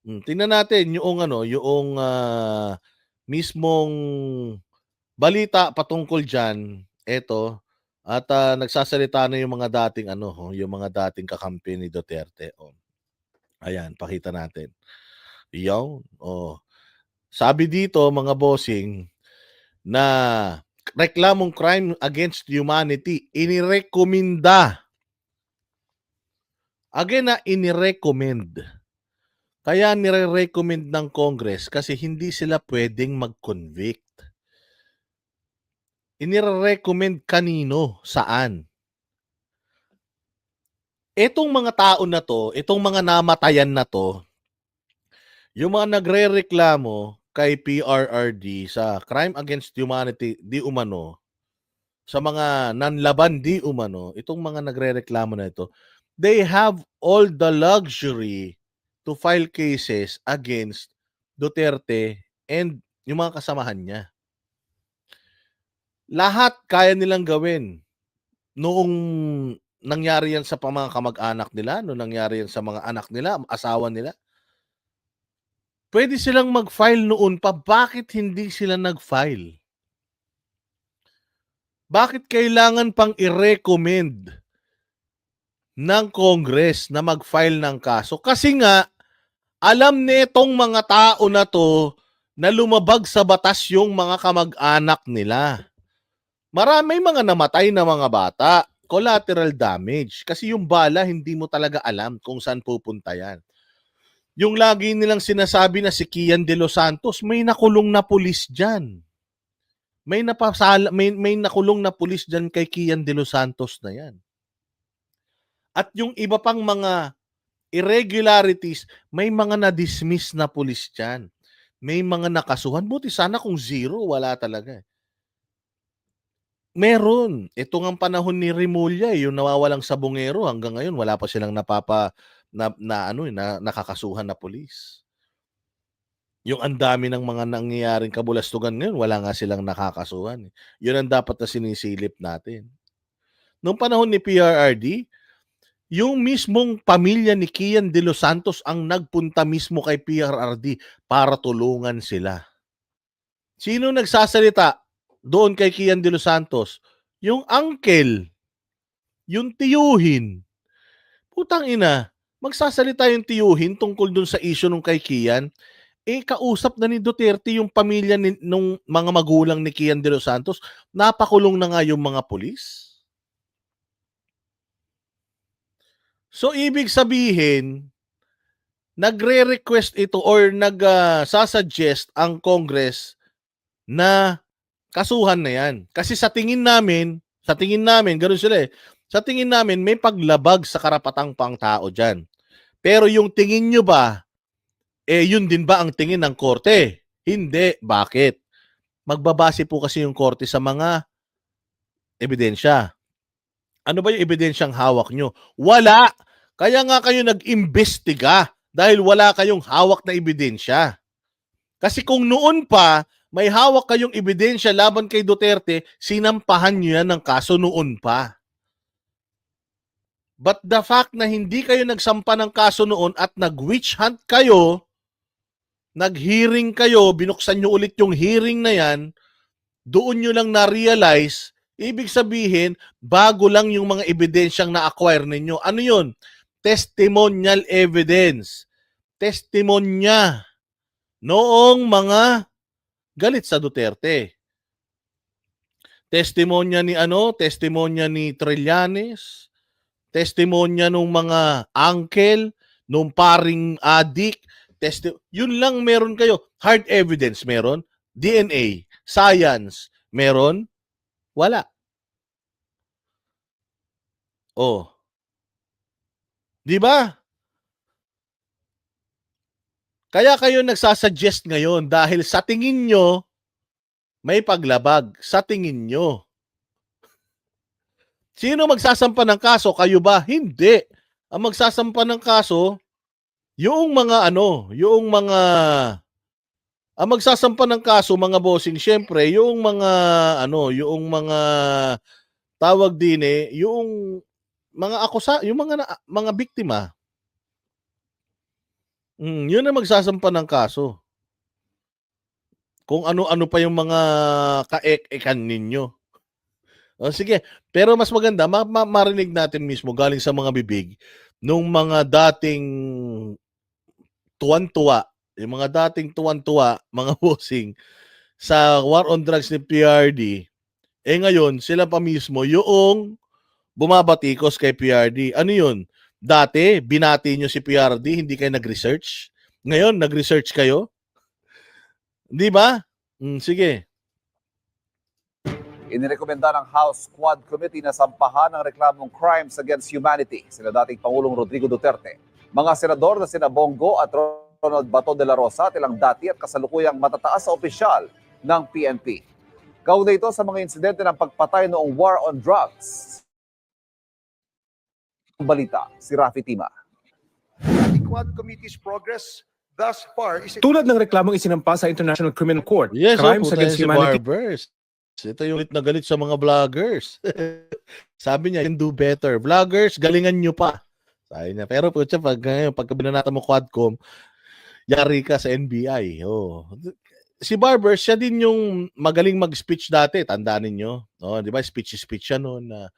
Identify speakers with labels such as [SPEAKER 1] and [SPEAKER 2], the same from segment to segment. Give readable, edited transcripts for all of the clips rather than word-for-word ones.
[SPEAKER 1] Tingnan natin yung ano, yung mismong balita patungkol diyan. Eto, at nagsasalita na yung mga dating ano, yung mga dating kakampi ni Duterte. Oh, ayan, pakita natin. Yon, oh. Sabi dito mga bossing na reklamong crime against humanity inirekomenda. Again na inirecommend. Kaya nire-recommend ng Congress kasi hindi sila pwedeng mag-convict. Inire-recommend kanino? Saan? Etong mga tao na to, itong mga namatayan na to, yung mga nagre-reklamo kay PRRD sa crime against humanity di umano, sa mga nanlaban di umano, itong mga nagre-reklamo na ito, they have all the luxury to file cases against Duterte and yung mga kasamahan niya. Lahat kaya nilang gawin. Noong nangyari yan sa mga kamag-anak nila, noong nangyari yan sa mga anak nila, asawa nila, pwede silang mag-file noon pa. Bakit hindi sila nag-file? Bakit kailangan pang i-recommend ng Congress na mag-file ng kaso? Kasi nga, alam nitong mga tao na to na lumabag sa batas yung mga kamag-anak nila. Marami mga namatay na mga bata, collateral damage. Kasi yung bala, hindi mo talaga alam kung saan pupunta yan. Yung lagi nilang sinasabi na si Kian De Los Santos, may nakulong na pulis dyan. May nakulong na pulis dyan kay Kian De Los Santos na yan. At yung iba pang mga irregularities, may mga na-dismiss na pulis dyan. May mga nakasuhan. Buti sana kung zero, wala talaga. Meron. Ito ngang panahon ni Remulla, yung nawawalang sabongero, hanggang ngayon wala pa silang nakakasuhan na pulis. Yung ang dami ng mga nangyayaring kabulastugan ngayon, wala nga silang nakakasuhan. Yun ang dapat na sinisilip natin. Noong panahon ni PRRD, yung mismong pamilya ni Kian De Los Santos ang nagpunta mismo kay PRRD para tulungan sila. Sino nagsasalita doon kay Kian De Los Santos? Yung uncle, yung tiyuhin. Putang ina, magsasalita yung tiyuhin tungkol dun sa issue nung kay Kian. Kausap na ni Duterte yung pamilya nung mga magulang ni Kian De Los Santos. Napakulong na nga yung mga pulis. So, ibig sabihin, nagre-request ito or nagsasuggest ang Congress na kasuhan na yan. Kasi sa tingin namin, ganun sila eh. Sa tingin namin, may paglabag sa karapatang pangtao dyan. Pero yung tingin nyo ba, yun din ba ang tingin ng korte? Hindi. Bakit? Magbabase po kasi yung korte sa mga ebidensya. Ano ba yung ebidensyang hawak nyo? Wala. Kaya nga kayo nag-imbestiga dahil wala kayong hawak na ebidensya. Kasi kung noon pa, may hawak kayong ebidensya laban kay Duterte, sinampahan nyo yan ng kaso noon pa. But the fact na hindi kayo nagsampa ng kaso noon at nag-witch hunt kayo, nag-hearing kayo, binuksan nyo ulit yung hearing na yan, doon nyo lang na-realize, ibig sabihin, bago lang yung mga ebidensyang na-acquire ninyo. Ano yun? Testimonial evidence. Testimonya noong mga galit sa Duterte. Testimonya ni Trillanes, testimonya nung mga uncle, nung paring adik, yun lang meron kayo. Hard evidence meron, DNA, science, meron, wala. Oh. 'Di ba? Kaya kayo nagsasuggest ngayon dahil sa tingin nyo, may paglabag. Sa tingin nyo. Sino magsasampa ng kaso? Kayo ba? Hindi. Ang magsasampa ng kaso, yung mga ang magsasampa ng kaso, mga bossing, syempre, yung mga tawag din yung mga mga biktima. Yun ang magsasampa ng kaso. Kung ano-ano pa yung mga kaek-ekan ninyo. O sige, pero mas maganda marinig natin mismo galing sa mga bibig nung mga dating tuwan-tuwa, yung mga dating tuwan-tuwa, mga bossing, sa war on drugs ni PRD, ngayon, sila pa mismo yung bumabatikos kay PRD. Ano yun? Dati, binati nyo si PRD, hindi kayo nag-research. Ngayon, nag-research kayo? Di ba? Sige.
[SPEAKER 2] Inirekomenda ng House Quad Committee na sampahan ng reklamong crimes against humanity sina dating Pangulong Rodrigo Duterte. Mga senador na sina Bongo at Ronald Bato de la Rosa, tilang dati at kasalukuyang matataas sa opisyal ng PNP. Kaugnay ito sa mga insidente ng pagpatay noong war on drugs. Balita, si Rafi Tima.
[SPEAKER 3] The Quad Committee's progress thus far is...
[SPEAKER 4] Tulad ng reklamong isinampa sa International Criminal Court,
[SPEAKER 1] Yes,
[SPEAKER 4] crimes against
[SPEAKER 1] si
[SPEAKER 4] humanity.
[SPEAKER 1] Barbers. Ito yung galit na galit sa mga vloggers. Sabi niya, you can do better. Vloggers, galingan nyo pa. Sabi niya, pero putya, pagka binanata mo Quadcom, yari ka sa NBI. Oh. Si Barbers, siya din yung magaling mag-speech dati. Tandaan ninyo. Oh, di ba? Speech siya noon na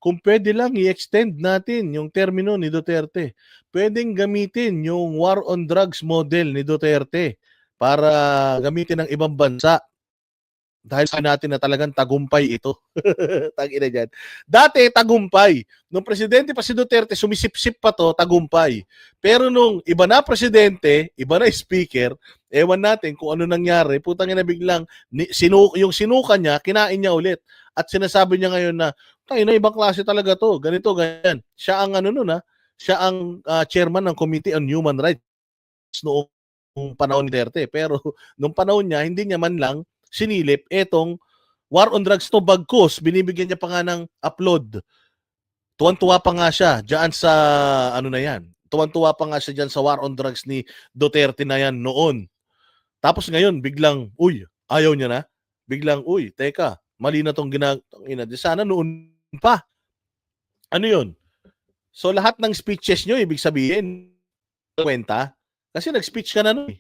[SPEAKER 1] kung pwede lang i-extend natin yung termino ni Duterte. Pwedeng gamitin yung war on drugs model ni Duterte para gamitin ng ibang bansa. Dahil sa natin na talagang tagumpay ito. Tangina dyan. Dati, tagumpay. Nung presidente pa si Duterte, sumisip-sip pa to, tagumpay. Pero nung iba na presidente, iba na speaker, ewan natin kung ano nangyari, putang ina biglang, yung sinuka niya, kinain niya ulit. At sinasabi niya ngayon na, tangina, ibang klase talaga to, ganito, ganyan. Siya ang ano nun, siya ang chairman ng Committee on Human Rights noong panahon ni Duterte. Pero nung panahon niya, hindi niya man lang sinilip etong war on drugs to, bagkus binibigyan niya pa nga ng upload. Tuwan-tuwa pa nga siya diyan sa ano na yan. Tuwan-tuwa pa nga siya diyan sa war on drugs ni Duterte na yan noon. Tapos ngayon biglang, uy, ayaw niya na. Biglang, uy, teka, mali na tong ginagawa. Sana noon pa. Ano yun? So lahat ng speeches nyo, ibig sabihin, kwenta. Kasi nag-speech ka na noon.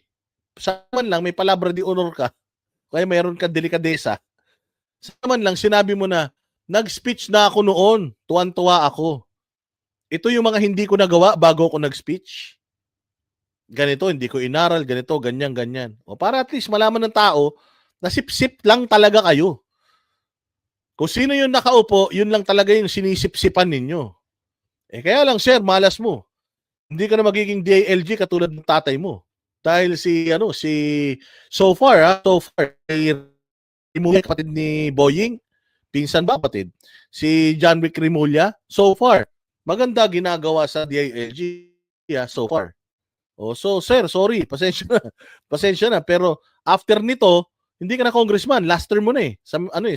[SPEAKER 1] Sa man lang, may palabra di honor ka. Kaya mayroon ka delikadesa. Sa naman lang, sinabi mo na, nag-speech na ako noon. Tuwan-tuwa ako. Ito yung mga hindi ko nagawa bago ako nag-speech. Ganito, hindi ko inaral, ganito, ganyan, ganyan. O para at least malaman ng tao na sip-sip lang talaga kayo. Kung sino yung nakaupo, yun lang talaga yung sinisip-sipan ninyo. Kaya lang, sir, malas mo. Hindi ka na magiging DILG katulad ng tatay mo. Dahil so far, Rimulya, kapatid ni Boying, pinsan ba kapatid? Si John Wick Rimulya, so far, maganda ginagawa sa DILG, so far. So sir, sorry, pasensya na, pero after nito, hindi ka na congressman, last term mo na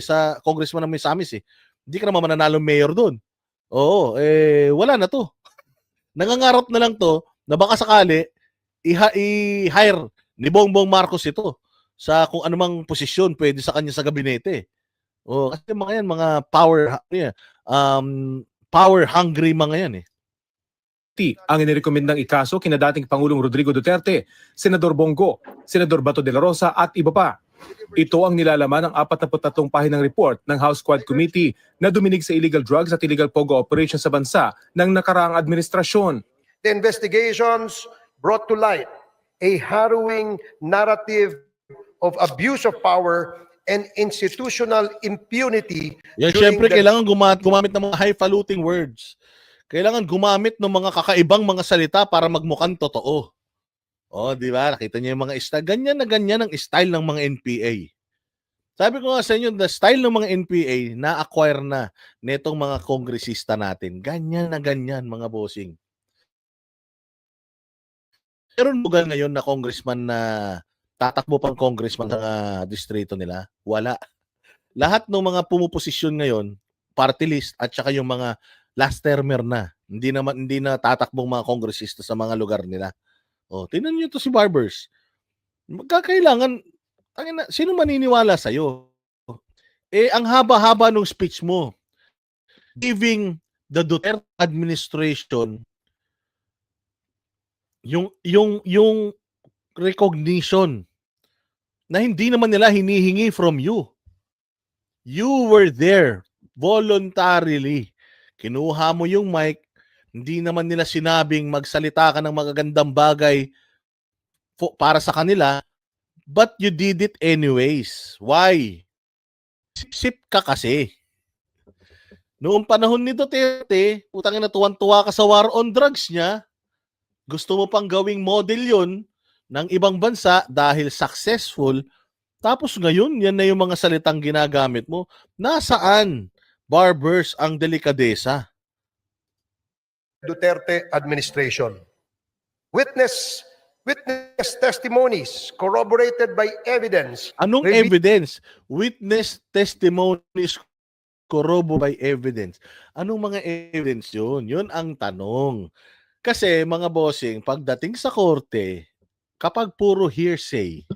[SPEAKER 1] sa congressman ng Misamis Hindi ka na mananalo mayor doon. Oo, wala na to. Nangangarap na lang to na baka sakali i-hire ni Bongbong Marcos ito sa kung anumang posisyon pwede sa kanya sa gabinete. Kasi mga yan, mga power hungry mga yan
[SPEAKER 4] Ang inirekomendang ikaso kina dating Pangulong Rodrigo Duterte, Senador Bongo, Senador Bato de la Rosa at iba pa. Ito ang nilalaman ng 43 pahinang report ng House Quad Committee na duminig sa illegal drugs at illegal pogo operations sa bansa ng nakaraang administrasyon.
[SPEAKER 3] The investigations brought to light a harrowing narrative of abuse of power and institutional impunity.
[SPEAKER 1] Yan, syempre, kailangan gumamit ng mga highfalutin words. Kailangan gumamit ng mga kakaibang mga salita para magmukhang totoo. Di ba? Nakita niyo yung mga style. Ganyan ang style ng mga NPA. Sabi ko nga sa inyo, the style ng mga NPA na-acquire na netong mga kongresista natin. Ganyan mga bossing. Meron lugar ngayon na congressman na tatakbo pang congressman sa distrito nila? Wala. Lahat ng mga pumuposisyon ngayon, party list at saka yung mga last termer na. Hindi na tatakbong mga kongresista sa mga lugar nila. Tingnan niyo to si Barbers. Magkakailangan, sino maniniwala sa'yo? Ang haba-haba ng speech mo, giving the Duterte administration yung recognition na hindi naman nila hinihingi from you. You were there voluntarily. Kinuha mo yung mic, hindi naman nila sinabing magsalita ka ng magagandang bagay para sa kanila, but you did it anyways. Why? Sip ka kasi. Noong panahon ni Duterte, putang ina, tuwan-tuwa ka sa war on drugs niya. Gusto mo pang gawing model yun ng ibang bansa dahil successful. Tapos ngayon, yan na yung mga salitang ginagamit mo. Nasaan, Barbers, ang delikadesa?
[SPEAKER 3] Duterte administration. Witness testimonies corroborated by evidence.
[SPEAKER 1] Anong evidence? Witness testimonies corroborated by evidence. Anong mga evidence yun? Yun ang tanong. Kasi mga bossing, pagdating sa korte, kapag puro hearsay,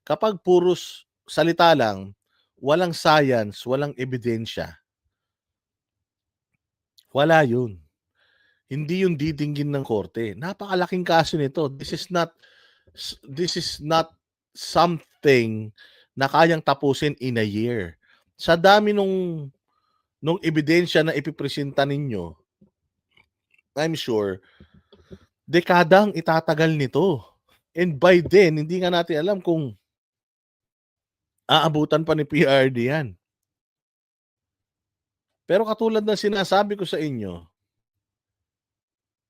[SPEAKER 1] kapag puro salita lang, walang science, walang ebidensya, wala yun. Hindi yun didinggin ng korte. Napakalaking kaso nito. This is not something na kayang tapusin in a year. Sa dami nung ebidensya na ipipresenta ninyo, I'm sure, dekadang itatagal nito. And by then, hindi nga natin alam kung aabutan pa ni PRD yan. Pero katulad ng sinasabi ko sa inyo,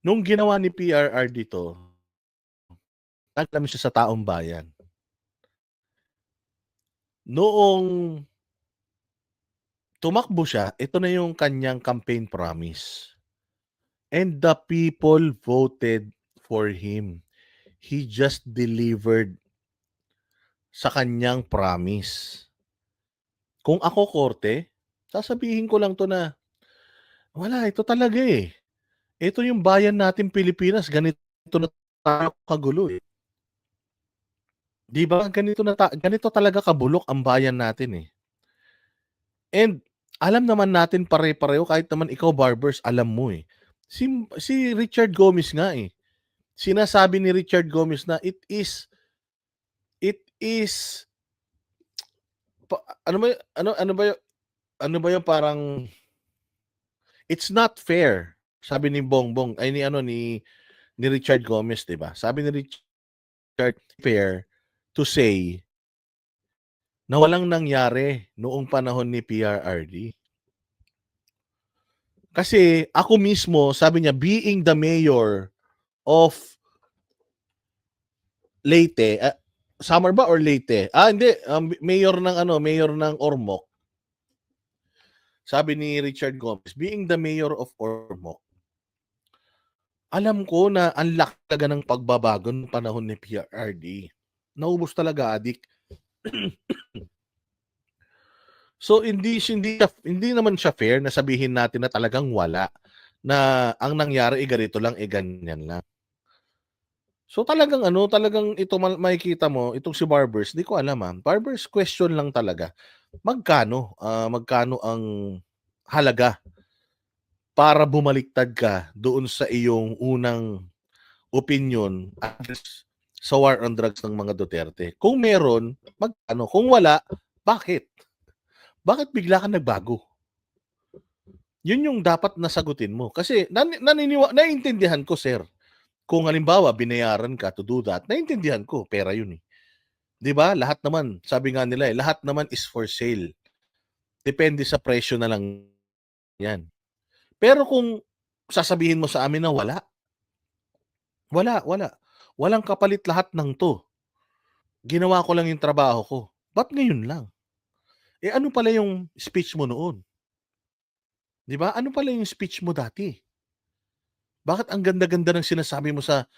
[SPEAKER 1] nung ginawa ni PRRD to, naglam siya sa taong bayan. Noong tumakbo siya, ito na yung kanyang campaign promise. And the people voted for him. He just delivered sa kanyang promise. Kung ako korte, sasabihin ko lang to na, wala, ito talaga eh. Ito yung bayan natin Pilipinas, ganito na tayo kagulo eh. Di ba? Ganito talaga kabulok ang bayan natin eh. And alam naman natin pare-pareho, kahit naman ikaw Barbers, alam mo eh. Si Richard Gomez nga eh. Sinasabi ni Richard Gomez na it is ano ba yung parang it's not fair. Sabi ni Bongbong ay ni Richard Gomez, 'di ba? Sabi ni Richard, fair to say na walang nangyari noong panahon ni PRRD. Kasi ako mismo, sabi niya, being the mayor of Leyte, Samar ba or Leyte? Hindi, mayor ng Ormoc. Sabi ni Richard Gomez, being the mayor of Ormoc, alam ko na ang laki talaga ng pagbabago ng panahon ni PRRD. Naubos talaga, adik. So hindi naman siya fair na sabihin natin na talagang wala, na ang nangyari ganito lang, ganyan lang. So talagang ito makikita mo, itong si Barbers, di ko alam Barbers, question lang talaga. Magkano ang halaga para bumaliktad ka doon sa iyong unang opinion sa war on drugs ng mga Duterte? Kung meron, magkano? Kung wala, bakit? Bakit bigla ka nagbago? Yun yung dapat nasagutin mo. Kasi naiintindihan ko, sir. Kung halimbawa, binayaran ka to do that, naiintindihan ko, pera yun eh. 'Di ba? Lahat naman, sabi nga nila lahat naman is for sale. Depende sa presyo na lang yan. Pero kung sasabihin mo sa amin na wala. Walang kapalit lahat ng to. Ginawa ko lang yung trabaho ko. Ba't ngayon lang? Ano pala yung speech mo noon? 'Di ba? Ano pala yung speech mo dati? Bakit ang ganda-ganda ng sinasabi mo sa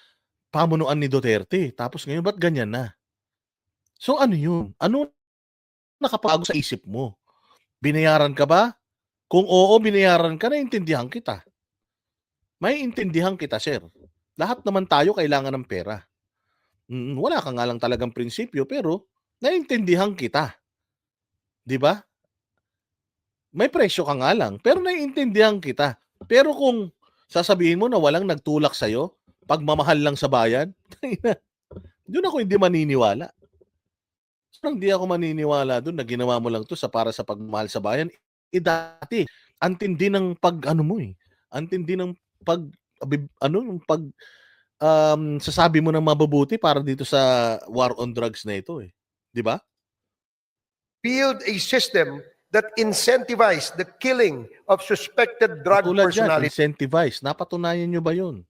[SPEAKER 1] pamunuan ni Duterte? Tapos ngayon, ba't ganyan na? So ano yun? Ano nakapago sa isip mo? Binayaran ka ba? Kung oo, binayaran ka, naiintindihan kita. Maiintindihan kita, sir. Lahat naman tayo kailangan ng pera. Wala ka nga lang talagang prinsipyo, pero naiintindihan kita. 'Di ba? May presyo ka nga lang, pero naiintindihan kita. Pero kung sasabihin mo na walang nagtulak sa'yo, pagmamahal lang sa bayan? Doon ako hindi maniniwala. Hindi ako maniniwala doon na ginawa mo lang 'to para sa pagmamahal sa bayan. Dati ang tindi ng pag-ano mo, ang tindi ng pag ng sasabi mo ng mabubuti para dito sa war on drugs na ito, 'di ba?
[SPEAKER 3] Build a system that incentivized the killing of suspected drug
[SPEAKER 1] Tulad yan,
[SPEAKER 3] personalities.
[SPEAKER 1] incentivize. Napatunayan nyo ba yun?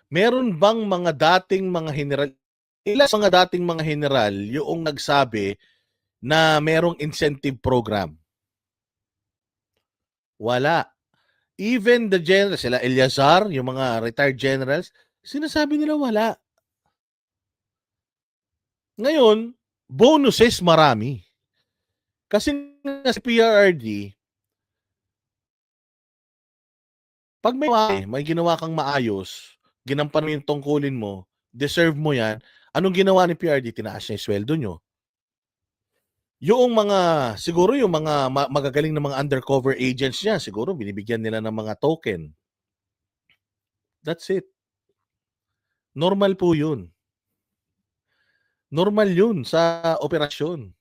[SPEAKER 1] Meron bang mga dating mga general, ilan mga dating mga general yung nagsabi na merong incentive program? Wala. Even the generals, sila Eliazar, yung mga retired generals, sinasabi nila wala. Ngayon, bonuses marami. Kasi sa PRRD, pag may ginawa kang maayos, ginampan mo yung tungkulin mo, deserve mo yan, anong ginawa ni PRD? Tinaas niya yung sweldo nyo. Yung mga, siguro yung mga magagaling na mga undercover agents niya, siguro binibigyan nila ng mga token. That's it. Normal po yun. Normal yun sa operasyon.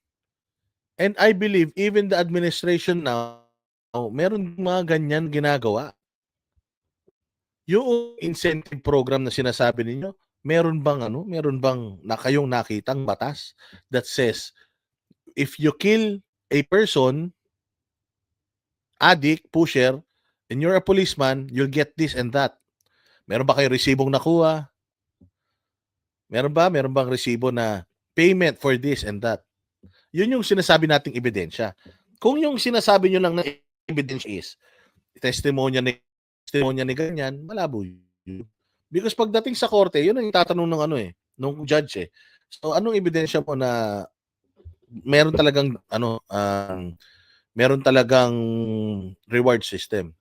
[SPEAKER 1] And I believe even the administration now, meron mga ganyan ginagawa. Yung incentive program na sinasabi ninyo, meron bang na kayong nakitang batas that says if you kill a person, addict, pusher, and you're a policeman, you'll get this and that. Meron ba kayo resibong nakuha? Meron bang resibo na payment for this and that? Yun yung sinasabi nating ebidensya. Kung yung sinasabi nyo lang na ebidensya is testimonya ni ganyan, malabo yun. Because pagdating sa korte, yun ang tatanong ng nung judge . So anong ebidensya mo na meron talagang reward system?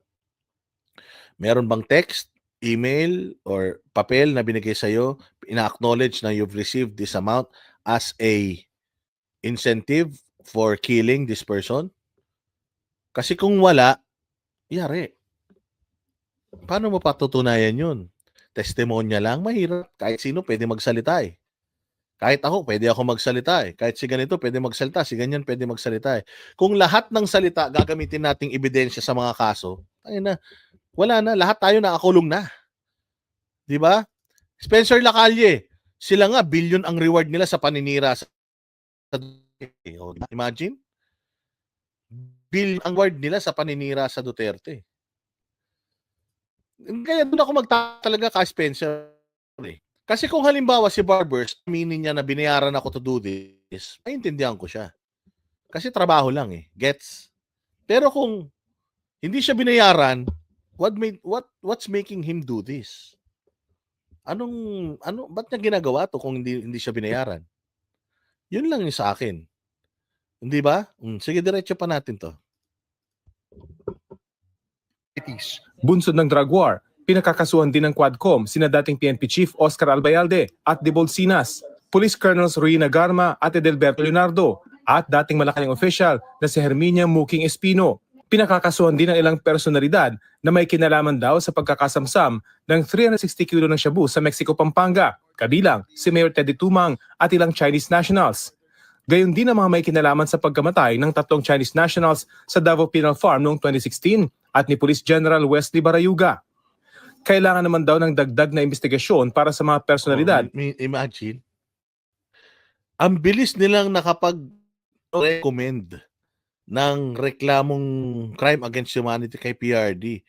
[SPEAKER 1] Meron bang text, email, or papel na binigay sa'yo, ina-acknowledge na you've received this amount as a incentive for killing this person? Kasi kung wala, yari. Paano mo patutunayan yun? Testimonya lang, mahirap. Kahit sino pwede magsalita . Kahit ako, pwede ako magsalita . Kahit si ganito, pwede magsalita. Si ganyan, pwede magsalita . Kung lahat ng salita gagamitin nating ebidensya sa mga kaso, wala na. Lahat tayo nakakulong na. Di ba? Spencer Lacalle, sila nga, billion ang reward nila sa paninira sa imagine? Billion ang reward nila sa paninira sa Duterte. Kaya doon ako magtatalaga kay Spencer . Kasi kung halimbawa si Barbers, aminin niya na binayaran ako to do this, maintindihan ko siya. Kasi trabaho lang . Gets? Pero kung hindi siya binayaran, what's making him do this? Ba't niya ginagawa to kung hindi siya binayaran? Yun lang yung sa akin. Hindi ba? Sige, diretso pa natin to.
[SPEAKER 4] Bunsod ng drug war, pinakakasuhan din ng Quadcom sina dating PNP Chief Oscar Albayalde at De Bolsinas, Police Colonels Ruina Garma at Edelberto Leonardo, at dating Malacanang official na si Herminia Muking Espino. Pinakakasuhan din ng ilang personalidad na may kinalaman daw sa pagkakasamsam ng 360 kilo ng shabu sa Mexico, Pampanga, kabilang si Mayor Teddy Tumang at ilang Chinese nationals. Gayon din ang mga may kinalaman sa pagkamatay ng 3 Chinese nationals sa Davao Penal Farm noong 2016 at ni Police General Wesley Barayuga. Kailangan naman daw ng dagdag na investigasyon para sa mga personalidad.
[SPEAKER 1] Imagine, ang bilis nilang nakapag-recommend ng reklamong crime against humanity kay PRD.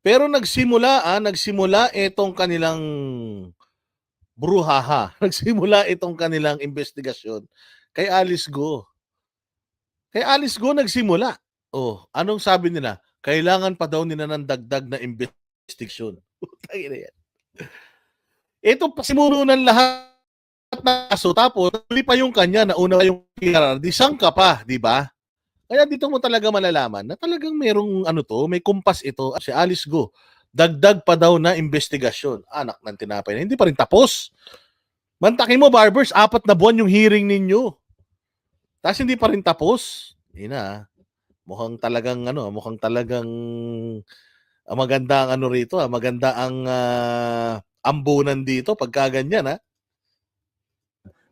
[SPEAKER 1] Pero nagsimula itong kanilang bruhaha. Nagsimula itong kanilang investigasyon kay Alice Go. Kay Alice Go nagsimula. Anong sabi nila? Kailangan pa daw nila ng dagdag na investigasyon. Ito pasimuno ng lahat na kaso, tapos huli pa yung kanya, nauna yung PRRD, sangka pa, di ba? Kaya dito mo talaga malalaman na talagang merong may kumpas ito. Si Alice Go, dagdag pa daw na investigasyon. Anak ng tinapay na, hindi pa rin tapos. Mantakin mo, Barbers, 4 na buwan yung hearing ninyo. Tapos hindi pa rin tapos. Mukhang talagang maganda ang rito, maganda ang ambunan dito pagka ganyan, ha?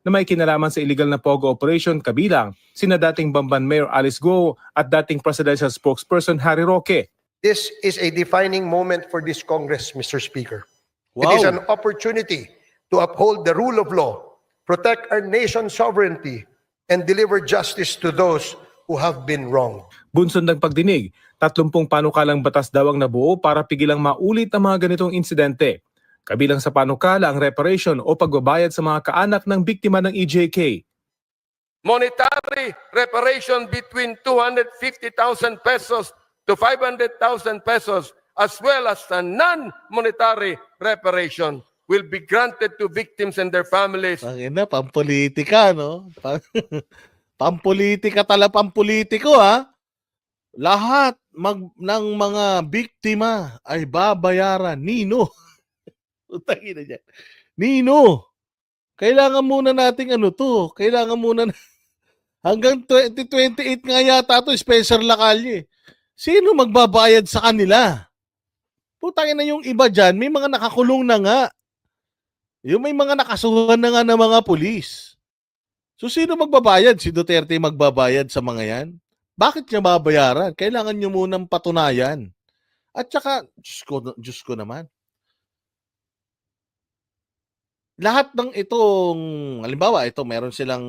[SPEAKER 4] na may kinalaman sa illegal na POGO operation kabilang sina dating Bamban Mayor Alice Go at dating presidential spokesperson Harry Roque.
[SPEAKER 3] This is a defining moment for this Congress, Mr. Speaker. It
[SPEAKER 1] Wow.
[SPEAKER 3] is an opportunity to uphold the rule of law, protect our nation's sovereignty, and deliver justice to those who have been wronged.
[SPEAKER 4] Bunsod ng pagdinig, 30 panukalang batas daw ang nabuo para pigilang maulit ang mga ganitong insidente. Kabilang sa panukala ang reparation o pagbabayad sa mga kaanak ng biktima ng EJK.
[SPEAKER 5] Monetary reparation between 250,000 pesos to 500,000 pesos as well as a non-monetary reparation will be granted to victims and their families.
[SPEAKER 1] Ang ina, pampolitika, no? Pampolitika pampolitiko, ha? Lahat ng mga biktima ay babayaran. Nino. Utangin na dyan. Nino. Kailangan muna nating kailangan muna hanggang 2028 nga yata to, Spencer Lacalle. Sino magbabayad sa kanila? Putangin na yung iba dyan, may mga nakakulong na nga. Yung may mga nakasuhan na nga ng mga pulis. So sino magbabayad? Si Duterte magbabayad sa mga yan? Bakit niya babayaran? Kailangan niyo munang patunayan. At saka, Diyos ko naman. Lahat ng itong, halimbawa, ito, meron silang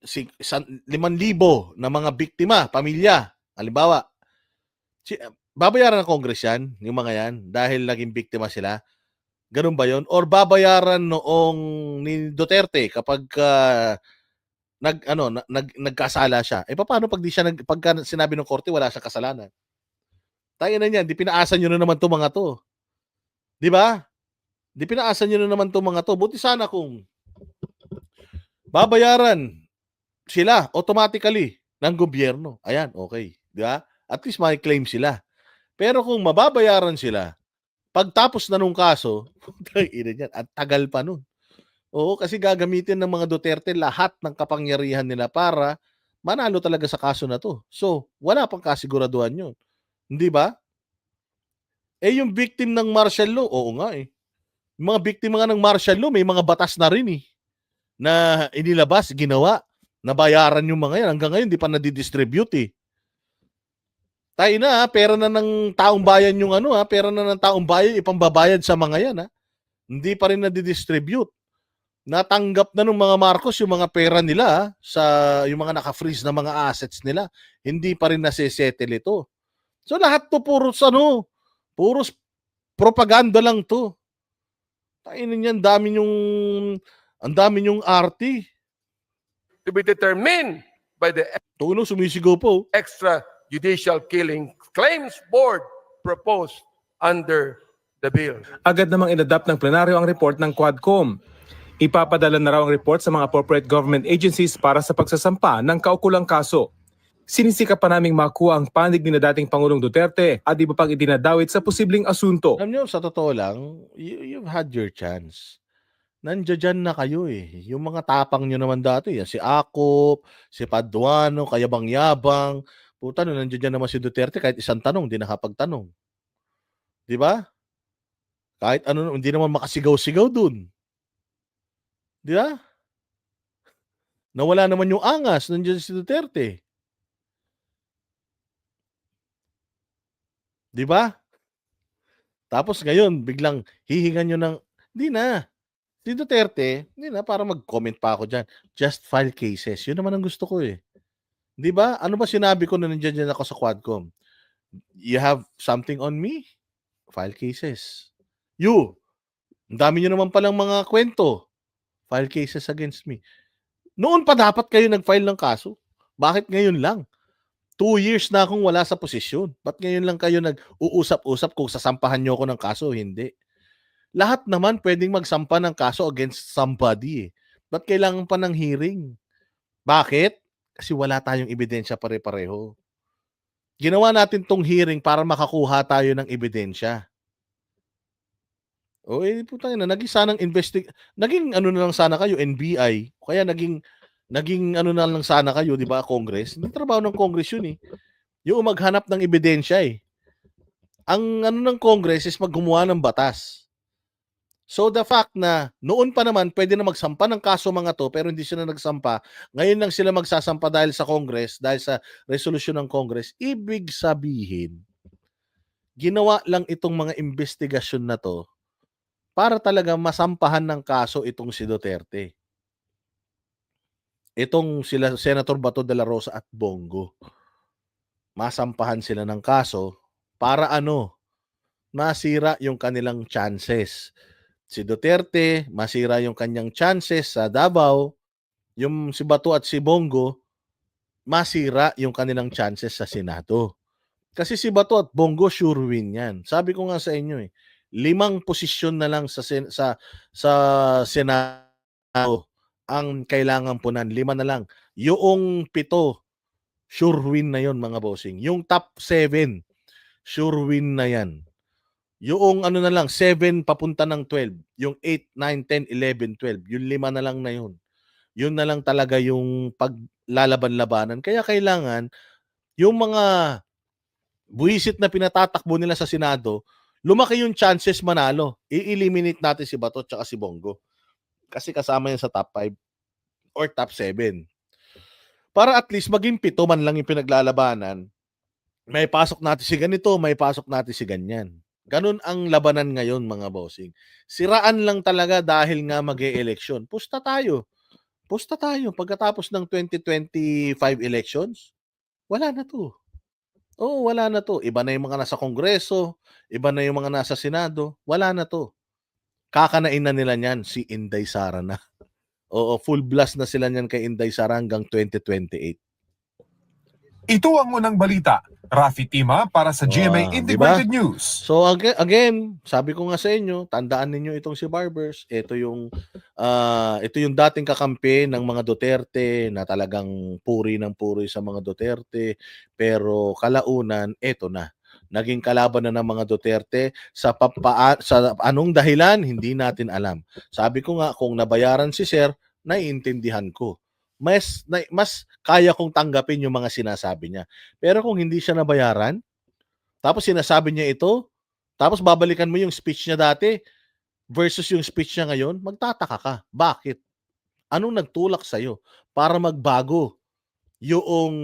[SPEAKER 1] 5,000 na mga biktima, pamilya. Halimbawa, babayaran ng Congress yan, yung mga yan, dahil naging biktima sila. Ganun ba yon? Or babayaran noong ni Duterte kapag nagkasala siya? Paano pag pagka sinabi ng korte wala siyang kasalanan? Tayo na niyan, di pinaasan niyo na naman 'tong mga 'to. Di ba? Di pinaasan niyo na naman 'tong mga 'to. Buti sana kung babayaran sila automatically ng gobyerno. Ayan, okay, di ba? At least may claim sila. Pero kung mababayaran sila pagtapos na nung kaso, at tagal pa nun. Oo, kasi gagamitin ng mga Duterte lahat ng kapangyarihan nila para manalo talaga sa kaso na to. So, wala pang kasiguraduhan yun. Hindi ba? Yung victim ng martial law, oo nga eh. Yung mga biktima nga ng martial law, may mga batas na rin eh. Na inilabas, ginawa, nabayaran yung mga yan. Hanggang ngayon, di pa nadidistribute eh. Tayo na, pera na ng taong bayan yung pera na ng taong bayan ipambabayad sa mga yan, ha. Hindi pa rin nadidistribute. Natanggap na ng mga Marcos yung mga pera nila, sa yung mga naka-freeze na mga assets nila. Hindi pa rin nasisettle ito. So lahat to puros propaganda lang to. Tayo niyan, ang dami yung RT.
[SPEAKER 5] To be determined by the
[SPEAKER 1] Tuno, sumisigaw po.
[SPEAKER 5] extrajudicial killing claims board proposed under the bill.
[SPEAKER 4] Agad namang inadapt ng plenaryo ang report ng Quadcom. Ipapadala na raw ang report sa mga appropriate government agencies para sa pagsasampa ng kaukulang kaso. Sinisika pa naming makuha ang panig ni dating Pangulong Duterte at iba pang idinadawit sa posibleng asunto.
[SPEAKER 1] Alam nyo, sa totoo lang, you've had your chance. Nandiyan na kayo eh. Yung mga tapang nyo naman dati, yan, si Akop, si Paduano, kayabang-yabang. Puta, nandiyan naman si Duterte, kahit isang tanong, hindi nakapagtanong. Di ba? Kahit ano, hindi naman makasigaw-sigaw dun. Di ba? Nawala naman yung angas, nandiyan si Duterte. Di ba? Tapos ngayon, biglang hihingan nyo ng, hindi na. Si Duterte, hindi na, para mag-comment pa ako dyan. Just file cases. Yun naman ang gusto ko eh. Di ba? Ano ba sinabi ko na nandiyan ako sa Quadcom? You have something on me? File cases. Ang dami nyo naman palang mga kwento. File cases against me. Noon pa dapat kayo nag-file ng kaso. Bakit ngayon lang? 2 years na akong wala sa posisyon. Ba't ngayon lang kayo nag-uusap-usap kung sasampahan nyo ako ng kaso? Hindi. Lahat naman pwedeng magsampa ng kaso against somebody eh. Ba't kailangan pa ng hearing? Bakit? Kasi wala tayong ebidensya pare-pareho. Ginawa natin tong hearing para makakuha tayo ng ebidensya. O putang ina, naging sanang naging ano na lang sana kayo, NBI. O kaya naging ano na lang sana kayo, di ba, Congress? Hindi trabaho ng Congress yun eh. Yung maghanap ng ebidensya eh. Ang ano ng Congress is maggumawa ng batas. So the fact na noon pa naman pwede na magsampa ng kaso mga to pero hindi sila nagsampa, ngayon lang sila magsasampa dahil sa Congress, dahil sa resolusyon ng Congress, ibig sabihin, ginawa lang itong mga investigasyon na to para talaga masampahan ng kaso itong si Duterte. Itong sila Senator Bato de la Rosa at Bongo. Masampahan sila ng kaso para ano? Masira yung kanilang chances. Si Duterte, masira yung kanyang chances sa Davao. Yung si Bato at si Bongo, masira yung kanilang chances sa Senado. Kasi si Bato at Bongo sure win yan. Sabi ko nga sa inyo 5 posisyon na lang sa Senado ang kailangan punan. 5 na lang. Yung 7, sure win na yon mga bossing. Yung top 7, sure win na yan. Yung ano na lang, 7 papunta ng 12. Yung 8, 9, 10, 11, 12. Yung 5 na lang na yun. Yun na lang talaga yung paglalaban-labanan. Kaya kailangan, yung mga buwisit na pinatatakbo nila sa Senado, lumaki yung chances manalo. I-eliminate natin si Bato at si Bongo. Kasi kasama yan sa top 5 or top 7. Para at least maging 7 man lang yung pinaglalabanan, may pasok natin si ganito, may pasok natin si ganyan. Ganun ang labanan ngayon mga bossing. Siraan lang talaga dahil nga mag-e-election. Pusta tayo. Pusta tayo. Pagkatapos ng 2025 elections, wala na to. Oo, wala na to. Iba na yung mga nasa Kongreso, iba na yung mga nasa Senado, wala na to. Kakanain na nila niyan si Inday Sara na. Oo, full blast na sila niyan kay Inday Sara hanggang 2028.
[SPEAKER 4] Ito ang unang balita. Rafi Tima para sa GMA Integrated News.
[SPEAKER 1] So again, sabi ko nga sa inyo, tandaan ninyo itong si Barbers. Ito yung dating kakampi ng mga Duterte na talagang puri ng puri sa mga Duterte, pero kalaunan ito na. Naging kalaban na ng mga Duterte sa anong dahilan hindi natin alam. Sabi ko nga kung nabayaran si Sir, naiintindihan ko. Mas kaya kong tanggapin yung mga sinasabi niya. Pero kung hindi siya nabayaran, tapos sinasabi niya ito, tapos babalikan mo yung speech niya dati versus yung speech niya ngayon, magtataka ka. Bakit? Anong nagtulak sa'yo para magbago yung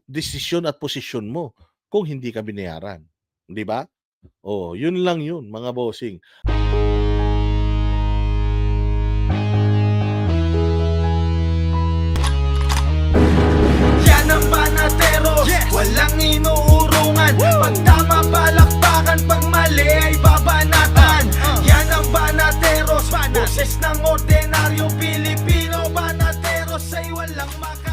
[SPEAKER 1] desisyon at posisyon mo kung hindi ka binayaran? Di ba? Oh, yun lang yun, mga bossing.
[SPEAKER 6] Yan ang banatero, walang inuurungan. Pag tama palakpakan, pag mali ay babanatan. Yan ang banateros, boses ng ordinaryong Pilipino. Banateros ay walang maka